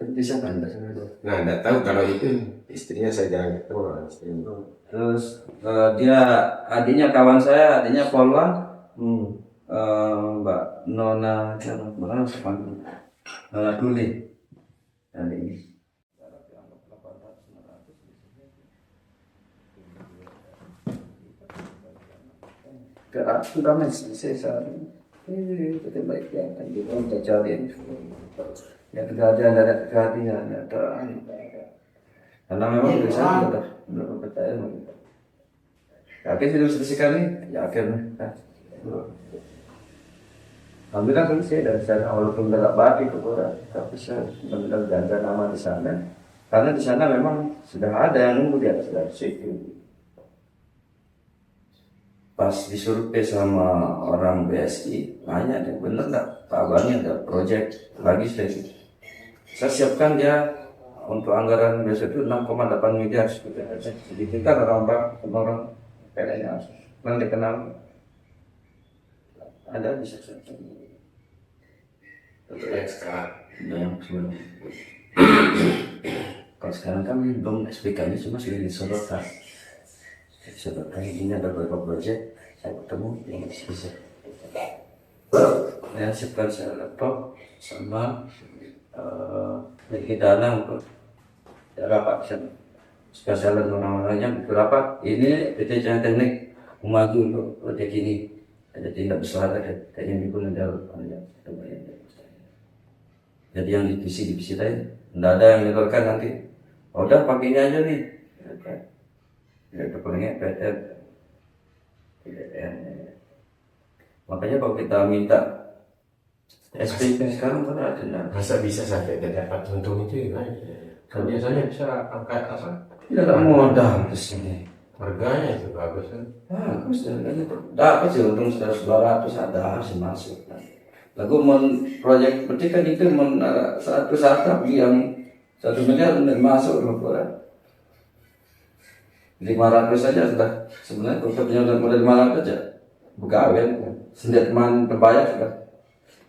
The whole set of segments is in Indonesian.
Bisa kan? Nah, nggak tahu kalau itu istrinya saya jarang ketemu orang istrinya. Terus dia adiknya kawan saya, adiknya Polwan. Mbak Nona mana sepanjang Nona Duli. Adik ini. Sudah masih saya ini baik yang kan juga untuk cari ya tidak ada kehadiran ada karena memang saya sudah percaya yakin sudah selesai kali yakin alhamdulillah kan saya dari sana walaupun tidak batik kepada tapi saya benar-benar jaga nama di sana karena di sana memang sudah ada yang nunggu di atas dari situ. Pas disurvei sama orang BSI nanya deh bener nggak Pak Bani ada proyek lagi saya siapkan dia untuk anggaran besok itu 6,8 miliar sedikit kan orang kayaknya yang dikenal ada bisa Untuk yang sekarang. yang sebelum kalau sekarang kan belum SPK-nya cuma sudah disodorkan. Seperti ini ada beberapa proyek saya ketemu yang bisa ya siapkan saya laptop sama dana untuk rapat spesialan orang-orangnya berapa ini PT Jaya Teknik maju untuk proyek ini ada tindak besar ada kayaknya di Gunung Dalu jadi yang divisi lain tidak ada yang dikeluarkan nanti udah pakai ini aja nih ya kepengen PTN makanya kalau kita minta SPP sekarang kan ada Masa bisa sampai dapat untung itu ya? Kan biasanya bisa angkat apa? tidak modal ke sini Harganya itu bagus kan? bagus dapat sih untung 100-200 ada masih masuk lalu proyek seperti kan itu satu startup yang 1 miliar masuk laporan 500 saja sudah sebenarnya untuk penyelenggaraan modal 500 aja pegawai sendirian terbayar sudah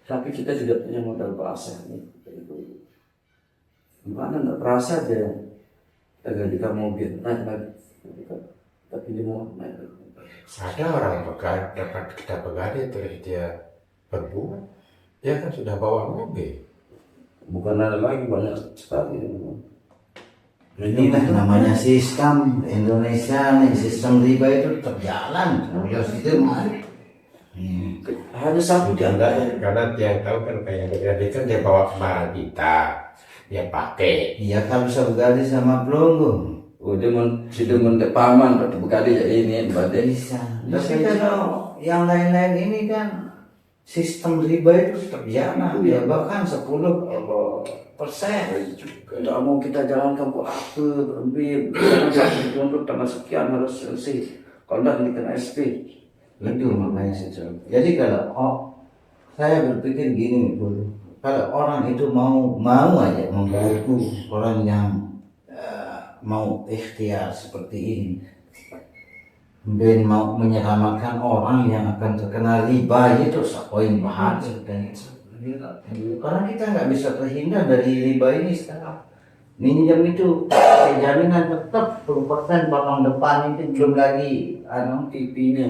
tapi kita tidak punya modal bahasa gimana nggak terasa aja kita gantikan mobil naik tapi dia mau naik Ada orang dapat kita pegadai terus dia berbuat dia kan sudah bawa mobil bukan ada lagi banyak sekali Inilah namanya sistem Indonesia nih, sistem riba itu tetap jalan. Terus itu mari. hanya satu diantaranya karena dia tahu kan kayak begadai kan dia bawa barang kita dia pakai. Iya kan bisa begadai sama pelunggu. dia sudah mentek paman atau begadai jadi ini badai Bisa. Tapi kalau yang lain-lain ini kan sistem riba itu tetap jalan. Ya bahkan 10%. Tidak mau kita jalankan buat apa berlebih untuk tanggal sekian harus selesai kalau tidak dikena SP Itu makanya saya. Jadi kalau saya berpikir gini dulu, kalau orang itu mau aja membantu orang yang mau ikhtiar seperti ini, dan mau menyelamatkan orang yang akan terkena riba itu poin bahagia dan karena kita nggak bisa terhindar dari riba ini sekarang. Minjam itu jaminan tetap 10% potong depan itu belum lagi TV-nya.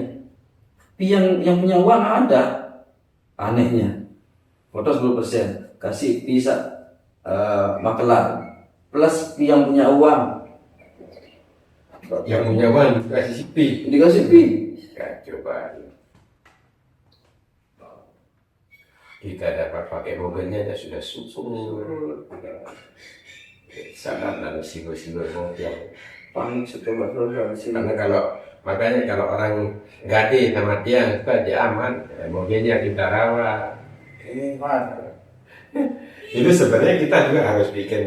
Tapi yang punya uang ada. Anehnya. Foto 10%, kasih bisa makelar plus yang punya uang. Yang punya uang dikasih pi. Dikasih pi. Ya, coba. Kita dapat pakai mobilnya ya sudah subur. Sangat dan sigur-sigur mobil. Panik setelah Karena makanya kalau orang gade sama dia aman, mobilnya kita rawat. Itu sebenarnya kita juga harus bikin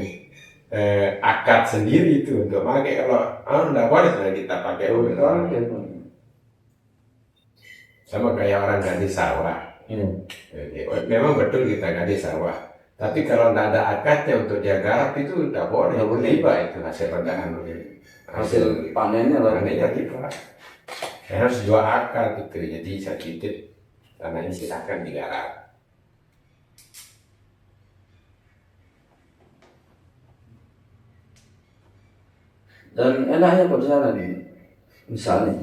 akad sendiri itu untuk pakai. Kalau enggak boleh kita pakai mobil orang. Sama kayak orang gade sawah. Memang betul kita gade sawah. Tapi kalau tidak ada akadnya untuk dia garap itu tidak boleh. Riba itu hasil redahan. Hasil panennya lah. Panennya riba. Harus dua akad itu. Jadi saya titip tanah ini silakan digarap. Dan enaknya kok di sana nih, misalnya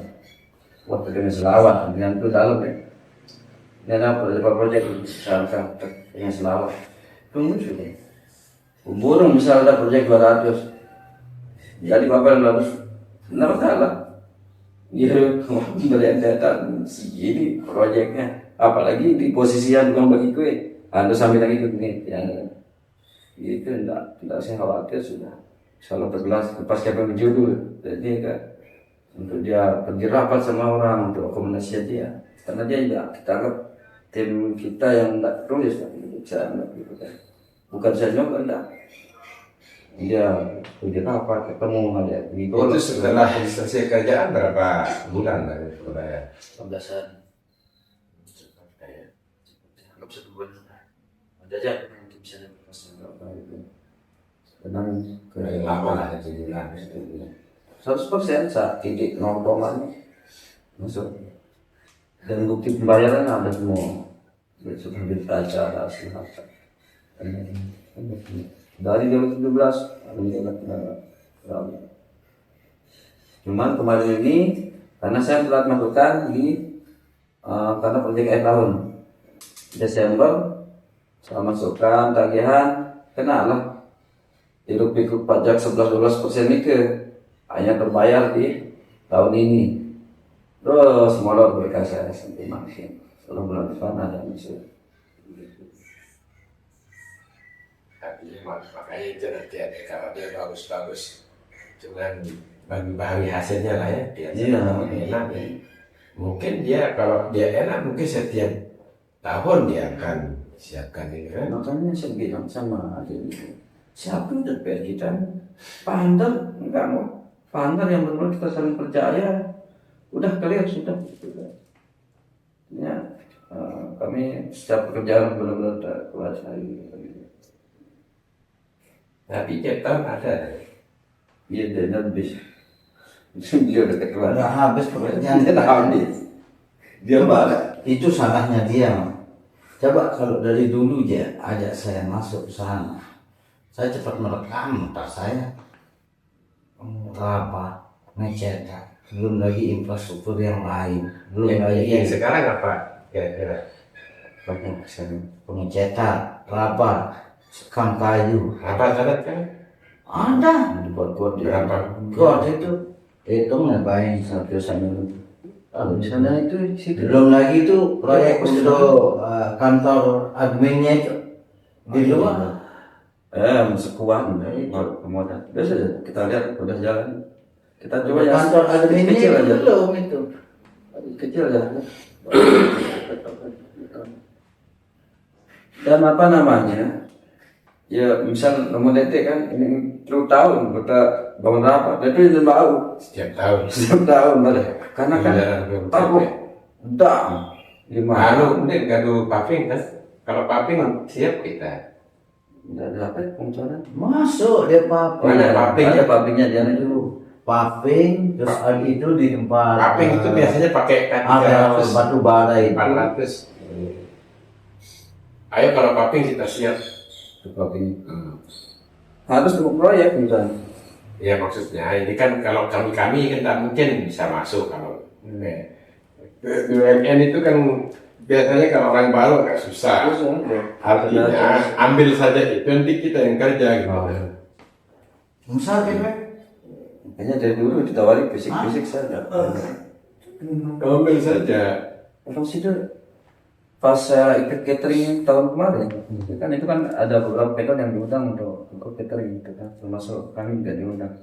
waktu dengan selawat dengan itu dalam ya, ini ada proyek misalkan dengan selawat, tunggu sudah. Burung misalnya ada proyek 200, jadi bapak 200, benar salah. Ya, melihat data segini proyeknya, apalagi di posisi yang bukan bagi kue, anda sambil lagi ke ini, yang itu tidak saya khawatir sudah. Kalau tergelas lepas siapa berjudul, jadi kan untuk dia pergi rapat sama orang untuk rekomendasi dia, karena dia tidak kita anggap tim kita yang tidak tulis bisa gitu kan, bukan saya juga enggak. Dia pergi rapat ketemu ada Itu setelah selesai kerjaan berapa bulan dari Surabaya? 15-an. Anggap 1 bulan. Ada aja untuk bisa tenang ke Lama lah 7 bulan. 100% saat titik nongkrongan masuk, dan bukti pembayaran ada semua seperti acara asli harta dari 2017 cuman kemarin ini karena saya telah melakukan di karena proyek akhir tahun Desember saya masukkan tagihan kena lah hiruk-pikuk pajak 11-12% ini ke hanya terbayar di tahun ini. Terus molor mereka saya sampai makin kalau bulan depan ada misal. Tapi makanya itu nanti ada kalau dia bagus-bagus, cuman bagi hasilnya lah ya. Iya. Enak ya. Mungkin dia kalau dia enak mungkin setiap tahun dia akan siapkan ini kan. Makanya saya bilang sama adik itu, siapa udah PR kita? Pandar enggak mau. Pandar yang benar kita saling percaya. Udah kalian sudah. Ya, kami setiap pekerjaan benar-benar terkuasai. Tapi tiap tahun ada. Iya, dia habis. Dia udah ketua. Udah habis pekerjaan. Dia habis. Dia balik. Itu salahnya dia. Coba kalau dari dulu aja ajak saya masuk ke sana, saya cepat merekam otak saya. Apa ngecetak, belum lagi infrastruktur yang lain, belum lagi Yang sekarang apa kira-kira? pengecetak, apa, sekam kayu, Apa sangat kan? ada. Dibuat-buat di Berapa? God itu hitung ngapain satu sana. Di sana itu di situ. belum lagi itu proyek untuk kantor adminnya itu di luar. Sekuan modal. Biasa kita lihat udah jalan. Kita coba ya Kantor adminnya kecil itu aja. belum itu. Kecil aja. Dan apa namanya? Ya misal nomor detik kan ini 10 tahun kita bangun rapat, itu tidak bau Setiap tahun. setiap tahun ada. Karena kan tahu dah Lalu mungkin gaduh paving kan? Kalau paving siap kita. Tidak ada apa ya pengucapan? Masuk dia paving. Mana paving? Ada pavingnya dia itu. Paving terus ada itu di tempat Paving itu biasanya pakai ada K300, batu bara itu. 400. Ayo kalau paving kita siap. Paving. Harus untuk proyek misalnya. Ya maksudnya ini kan kalau kami kan tak mungkin bisa masuk kalau BUMN itu kan biasanya kalau orang baru agak susah. Artinya ambil saja itu nanti kita yang kerja gitu. Misalnya Makanya dari dulu ditawari fisik-fisik saja. Ambil saja. Terus itu pas saya ikut catering tahun kemarin, itu kan ada beberapa vendor yang diundang untuk ikut catering itu kan, termasuk kami juga diundang.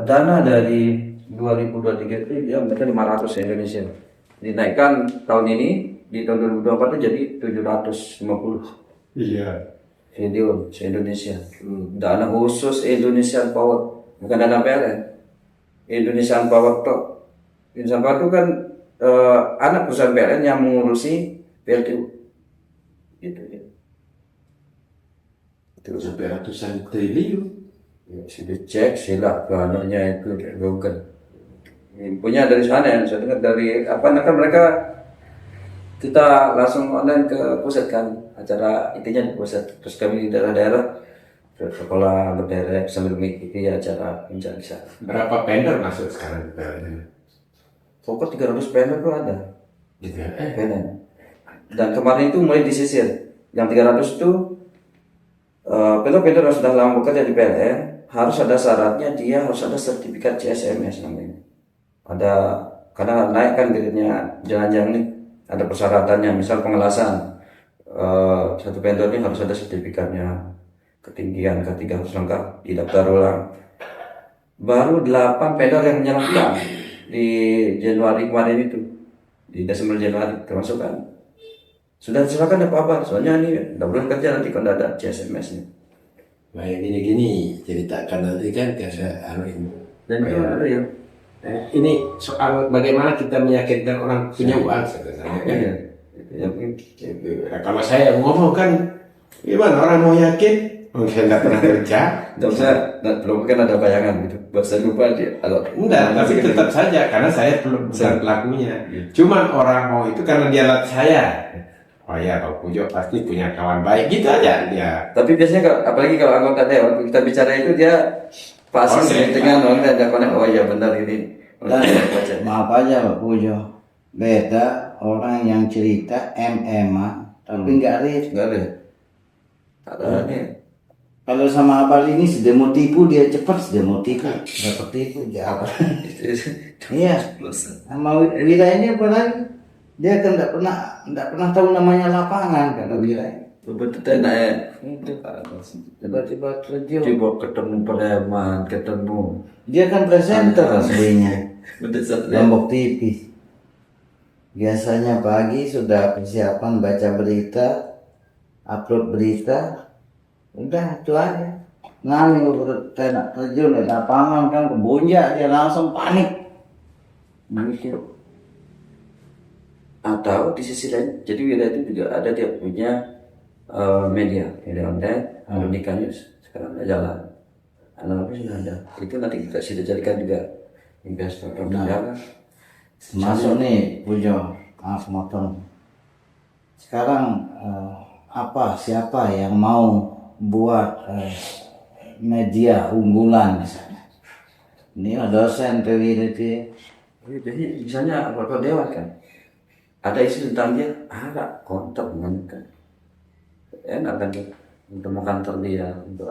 Dana dari 2023 itu dia mereka 500 Indonesia. Dinaikkan tahun ini di tahun 2024 itu jadi 750 Iya. video se-Indonesia. Dana khusus Indonesian Power, bukan dana PLN. Indonesian Power Top. Indonesian Power itu kan anak perusahaan PLN yang mengurusi PLTU. Gitu ya. Itu Sampai ratusan triliun. ya, sudah cek sila keanunya itu Google. Punya dari sana ya, saya dengar dari apa kan mereka kita langsung online ke pusat kan, acara intinya di pusat, terus kami di daerah-daerah ke sekolah berderek sambil mengikuti acara pinjam di sana. Berapa vendor masuk sekarang ke PLN? Pokok 300 vendor tuh ada. Gitu. PLN. Dan kemarin itu mulai disisir. Yang 300 itu vendor yang sudah lama bekerja di PLN harus ada syaratnya, dia harus ada sertifikat CSMS namanya. Ada, karena naik kan gradenya jalan-jalan nih, ada persyaratannya, misal pengelasan. Satu vendor ini harus ada sertifikatnya, ketinggian K3 harus lengkap, didaftar ulang. Baru 8 vendor yang menyerahkan di Januari kemarin itu, di Desember Januari termasuk kan. Sudah silakan apa kabar, soalnya ini udah bulan kerja nanti kalau ada CSMS nya. Baik, gini ceritakan nanti kan ke saya ini. Dan itu ada ya. Ini soal bagaimana kita meyakinkan orang punya uang sebenarnya kan. Iya. Ya, mungkin. Gitu. Nah, kalau saya ngomong kan, gimana orang mau yakin? Mungkin tidak pernah kerja. Tidak usah, belum kan ada bayangan gitu. Bahasa lupa dia. Enggak, tapi tetap saja karena saya belum bukan pelakunya. Cuman orang mau itu karena dia lihat saya. Oh ya, Pak Pujo pasti punya kawan baik gitu aja dia. Tapi biasanya apalagi kalau anggota dewan kita bicara itu dia pasti Connect. dengan orang ada connect. Oh iya benar ini. Dan maaf aja Pak Pujo, beda orang yang cerita MMA tapi nggak real. Enggak ada. Ada nih. Kalau sama Abal ini sudah mau tipu, dia cepat sudah mau tipu, dapat tipu dia apa? Iya. Sama Wira ini apa lagi? Dia kan tidak pernah tahu namanya lapangan kan Wira. Betul naik. Tiba-tiba terjun. Coba ketemu preman, ketemu. Dia kan presenter aslinya. Betul. Lombok TV. Biasanya pagi sudah persiapan baca berita, upload berita, udah itu aja. Nani nak terjun di lapangan kan kebunja dia langsung panik. Begitu. Atau di sisi lain, jadi Wira itu juga ada dia punya media online, Alumnika News sekarang ada jalan. Analognya sudah ada. Itu nanti kita sudah jadikan juga investor berjalan. Masuk nih Pujo, maaf motong. Sekarang siapa yang mau buat media unggulan misalnya? Ini ada dosen PWDT. Jadi misalnya kalau dewan kan ada isu tentang dia, ada kontak dengan kan. Enak kan untuk kantor dia untuk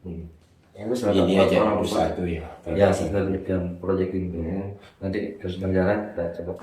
Ini aja baru satu ya. ya sebenarnya yang proyek itu nanti terus berjalan kita coba